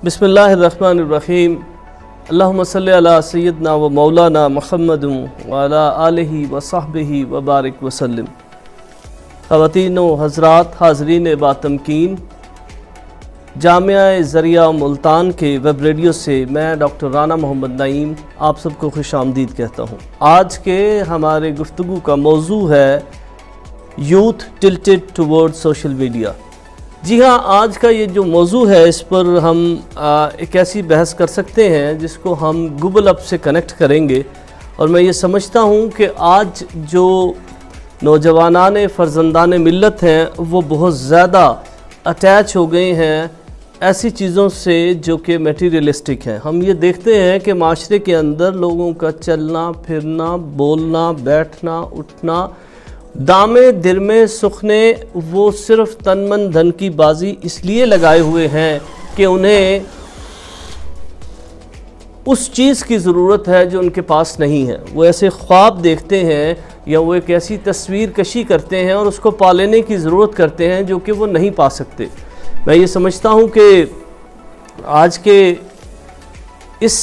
بسم اللہ الرحمن الرحیم اللہم صلی علی سیدنا و مولانا محمد وعلی آلہ و صحبہ و بارک وسلم۔ خواتین و حضرات، حاضرین باتمکین، جامعہ ذریعہ ملتان کے ویب ریڈیو سے میں ڈاکٹر رانا محمد نعیم آپ سب کو خوش آمدید کہتا ہوں۔ آج کے ہمارے گفتگو کا موضوع ہے youth tilted toward social media. جی ہاں، آج کا یہ جو موضوع ہے اس پر ہم ایک ایسی بحث کر سکتے ہیں جس کو ہم گوگل اپ سے کنیکٹ کریں گے، اور میں یہ سمجھتا ہوں کہ آج جو نوجوانان فرزندان ملت ہیں وہ بہت زیادہ اٹیچ ہو گئے ہیں ایسی چیزوں سے جو کہ میٹیریلسٹک ہیں۔ ہم یہ دیکھتے ہیں کہ معاشرے کے اندر لوگوں کا چلنا پھرنا، بولنا، بیٹھنا، اٹھنا، دامے درمے سخنے، وہ صرف تن من دھن کی بازی اس لیے لگائے ہوئے ہیں کہ انہیں اس چیز کی ضرورت ہے جو ان کے پاس نہیں ہے۔ وہ ایسے خواب دیکھتے ہیں یا وہ ایک ایسی تصویر کشی کرتے ہیں اور اس کو پا لینے کی ضرورت کرتے ہیں جو کہ وہ نہیں پا سکتے۔ میں یہ سمجھتا ہوں کہ آج کے اس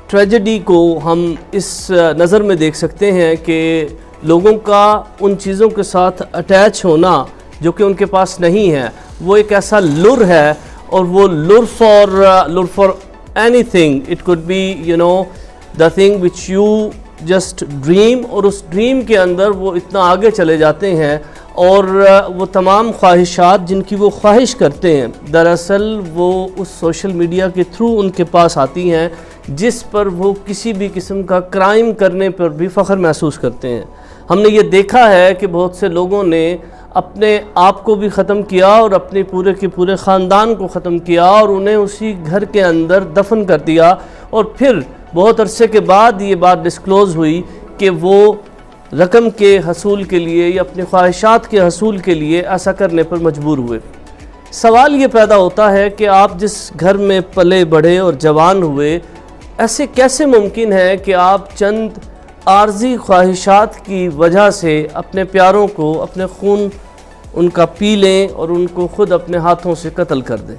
ٹریجڈی کو ہم اس نظر میں دیکھ سکتے ہیں کہ لوگوں کا ان چیزوں کے ساتھ اٹیچ ہونا جو کہ ان کے پاس نہیں ہے، وہ ایک ایسا لر ہے، اور وہ لر for anything, it could be the thing which you just dream, اور اس ڈریم کے اندر وہ اتنا آگے چلے جاتے ہیں، اور وہ تمام خواہشات جن کی وہ خواہش کرتے ہیں دراصل وہ اس سوشل میڈیا کے تھرو ان کے پاس آتی ہیں، جس پر وہ کسی بھی قسم کا کرائم کرنے پر بھی فخر محسوس کرتے ہیں۔ ہم نے یہ دیکھا ہے کہ بہت سے لوگوں نے اپنے آپ کو بھی ختم کیا اور اپنے پورے کے پورے خاندان کو ختم کیا اور انہیں اسی گھر کے اندر دفن کر دیا، اور پھر بہت عرصے کے بعد یہ بات ڈسکلوز ہوئی کہ وہ رقم کے حصول کے لیے یا اپنے خواہشات کے حصول کے لیے ایسا کرنے پر مجبور ہوئے۔ سوال یہ پیدا ہوتا ہے کہ آپ جس گھر میں پلے بڑھے اور جوان ہوئے، ایسے کیسے ممکن ہے کہ آپ چند عارضی خواہشات کی وجہ سے اپنے پیاروں کو، اپنے خون ان کا پی لیں اور ان کو خود اپنے ہاتھوں سے قتل کر دیں؟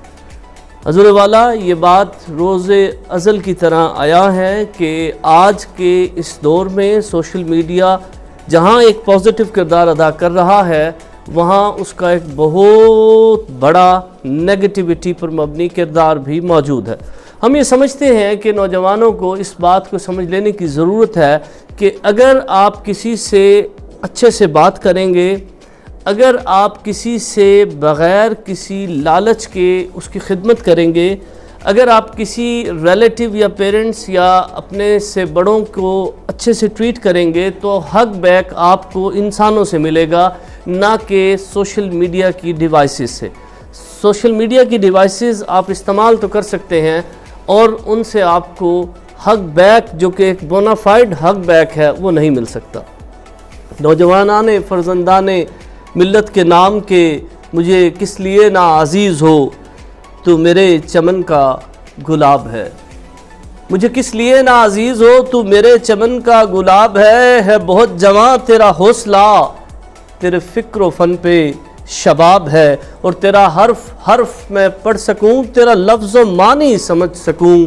حضور والا، یہ بات روز ازل کی طرح آیا ہے کہ آج کے اس دور میں سوشل میڈیا جہاں ایک پازیٹیو کردار ادا کر رہا ہے، وہاں اس کا ایک بہت بڑا نیگیٹیوٹی پر مبنی کردار بھی موجود ہے۔ ہم یہ سمجھتے ہیں کہ نوجوانوں کو اس بات کو سمجھ لینے کی ضرورت ہے کہ اگر آپ کسی سے اچھے سے بات کریں گے، اگر آپ کسی سے بغیر کسی لالچ کے اس کی خدمت کریں گے، اگر آپ کسی ریلیٹیو یا پیرنٹس یا اپنے سے بڑوں کو اچھے سے ٹریٹ کریں گے، تو حق بیک آپ کو انسانوں سے ملے گا، نہ کہ سوشل میڈیا کی ڈیوائسز سے۔ سوشل میڈیا کی ڈیوائسز آپ استعمال تو کر سکتے ہیں، اور ان سے آپ کو حق بیک جو کہ ایک بونافائیڈ حق بیک ہے وہ نہیں مل سکتا۔ نوجوانان فرزندان ملت کے نام کے مجھے کس لیے نا عزیز ہو، تو میرے چمن کا گلاب ہے۔ مجھے کس لیے نا عزیز ہو، تو میرے چمن کا گلاب ہے بہت جواں تیرا حوصلہ، تیرے فکر و فن پہ شباب ہے، اور تیرا حرف حرف میں پڑھ سکوں، تیرا لفظ و معنی سمجھ سکوں،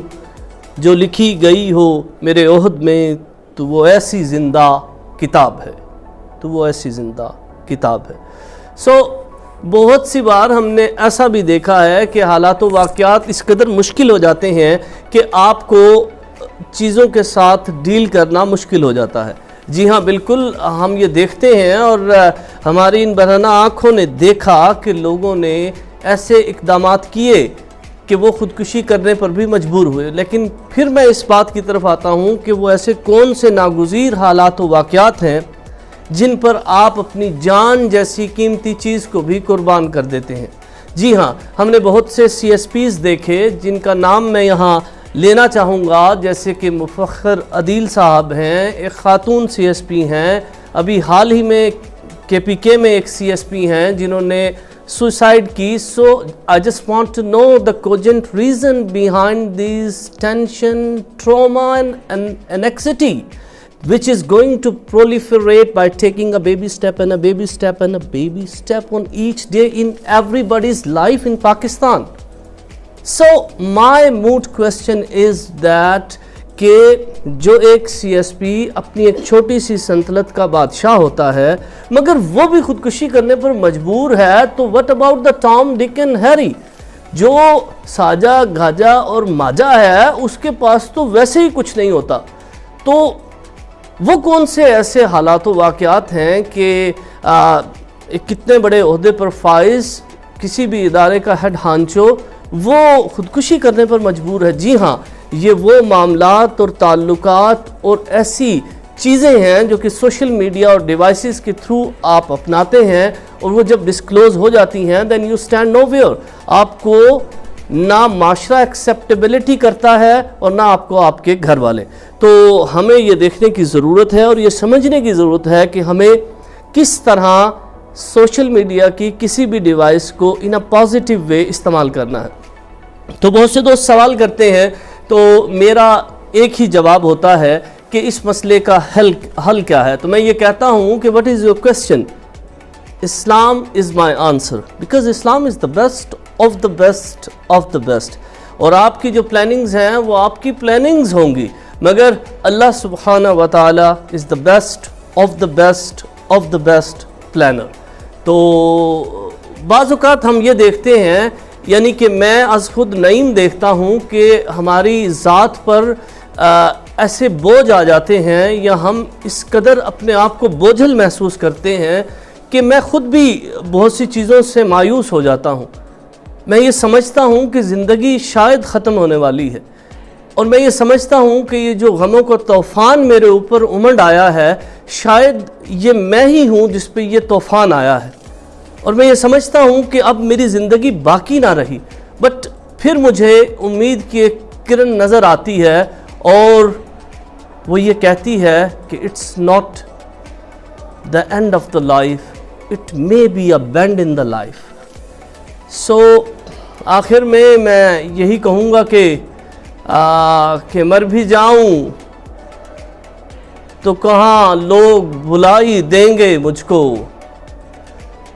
جو لکھی گئی ہو میرے عہد میں، تو وہ ایسی زندہ کتاب ہے، تو وہ ایسی زندہ کتاب ہے۔ بہت سی بار ہم نے ایسا بھی دیکھا ہے کہ حالات و واقعات اس قدر مشکل ہو جاتے ہیں کہ آپ کو چیزوں کے ساتھ ڈیل کرنا مشکل ہو جاتا ہے۔ جی ہاں، بالکل ہم یہ دیکھتے ہیں، اور ہماری ان برہنہ آنکھوں نے دیکھا کہ لوگوں نے ایسے اقدامات کیے کہ وہ خودکشی کرنے پر بھی مجبور ہوئے۔ لیکن پھر میں اس بات کی طرف آتا ہوں کہ وہ ایسے کون سے ناگزیر حالات و واقعات ہیں جن پر آپ اپنی جان جیسی قیمتی چیز کو بھی قربان کر دیتے ہیں۔ جی ہاں، ہم نے بہت سے سی ایس پیز دیکھے جن کا نام میں یہاں لینا چاہوں گا، جیسے کہ مفخر عدیل صاحب ہیں، ایک خاتون سی ایس پی ہیں، ابھی حال ہی میں کے پی کے میں ایک سی ایس پی ہیں جنہوں نے سوسائڈ کی۔ So I just want to know the cogent reason behind these tension, trauma and anxiety which is going to proliferate by taking a baby step and a baby step and a baby step on each day in everybody's life in Pakistan. So my moot question is that کہ جو ایک C S P اپنی ایک چھوٹی سی سلطنت کا بادشاہ ہوتا ہے مگر وہ بھی خودکشی کرنے پر مجبور ہے، تو what about the Tom, Dick and Harry؟ جو ساجا گاجا اور ماجا ہے اس کے پاس تو ویسے ہی کچھ نہیں ہوتا، تو وہ کون سے ایسے حالات و واقعات ہیں کہ کتنے بڑے عہدے پر فائز کسی بھی ادارے کا ہیڈ ہانچو وہ خودکشی کرنے پر مجبور ہے؟ جی ہاں، یہ وہ معاملات اور تعلقات اور ایسی چیزیں ہیں جو کہ سوشل میڈیا اور ڈیوائسز کے تھرو آپ اپناتے ہیں، اور وہ جب ڈسکلوز ہو جاتی ہیں then you stand nowhere، آپ کو نہ معاشرہ ایکسیپٹیبلٹی کرتا ہے اور نہ آپ کو آپ کے گھر والے۔ تو ہمیں یہ دیکھنے کی ضرورت ہے اور یہ سمجھنے کی ضرورت ہے کہ ہمیں کس طرح سوشل میڈیا کی کسی بھی ڈیوائس کو ان اے پازیٹیو وے استعمال کرنا ہے۔ تو بہت سے دوست سوال کرتے ہیں، تو میرا ایک ہی جواب ہوتا ہے کہ اس مسئلے کا حل کیا ہے؟ تو میں یہ کہتا ہوں کہ what is your question؟ Islam is my answer because Islam is the best of the best of the best، اور آپ کی جو پلاننگز ہیں وہ آپ کی پلاننگز ہوں گی، مگر اللہ سبحانہ و تعالی is the best of the best of the best planner۔ تو بعض اوقات ہم یہ دیکھتے ہیں، یعنی کہ میں از خود نعیم دیکھتا ہوں کہ ہماری ذات پر ایسے بوجھ آ جاتے ہیں یا ہم اس قدر اپنے آپ کو بوجھل محسوس کرتے ہیں کہ میں خود بھی بہت سی چیزوں سے مایوس ہو جاتا ہوں۔ میں یہ سمجھتا ہوں کہ زندگی شاید ختم ہونے والی ہے، اور میں یہ سمجھتا ہوں کہ یہ جو غموں کا طوفان میرے اوپر امنڈ آیا ہے شاید یہ میں ہی ہوں جس پہ یہ طوفان آیا ہے، اور میں یہ سمجھتا ہوں کہ اب میری زندگی باقی نہ رہی، بٹ پھر مجھے امید کی ایک کرن نظر آتی ہے اور وہ یہ کہتی ہے کہ it's not the end of the life, it may be a bend in the life. So آخر میں یہی کہوں گا کہ مر بھی جاؤں تو کہاں لوگ بھلا ہی دیں گے مجھ کو،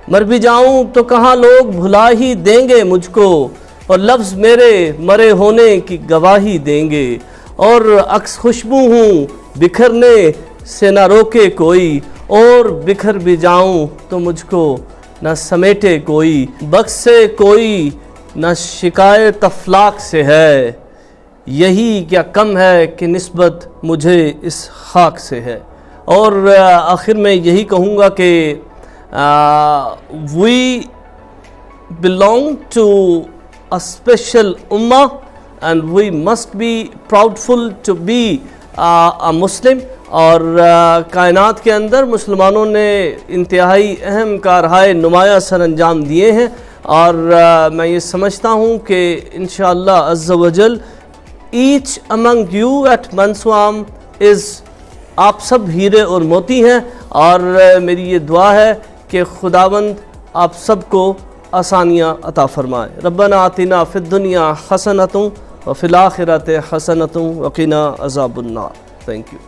مر بھی جاؤں تو کہاں لوگ بھلا ہی دیں گے مجھ کو، اور لفظ میرے مرے ہونے کی گواہی دیں گے، اور عکس خوشبو ہوں بکھرنے سے نہ روکے کوئی، اور بکھر بھی جاؤں تو مجھ کو نہ سمیٹے کوئی، بخش سے کوئی نہ شکایت افلاک سے ہے، یہی کیا کم ہے کہ نسبت مجھے اس خاک سے ہے۔ اور آخر میں یہی کہوں گا کہ we belong to a special ummah and we must be proudful to be a Muslim، اور کائنات کے اندر مسلمانوں نے انتہائی اہم کارہائے نمایاں سر انجام دیے ہیں، اور میں یہ سمجھتا ہوں کہ انشاءاللہ عز و جل each among you at منسوام is آپ سب ہیرے اور موتی ہیں، اور میری یہ دعا ہے کہ خداوند آپ سب کو آسانیاں عطا فرمائے۔ ربنا آتنا فی الدنیا حسنۃ وفی الآخرۃ حسنۃ وقنا عذاب النار۔ Thank you.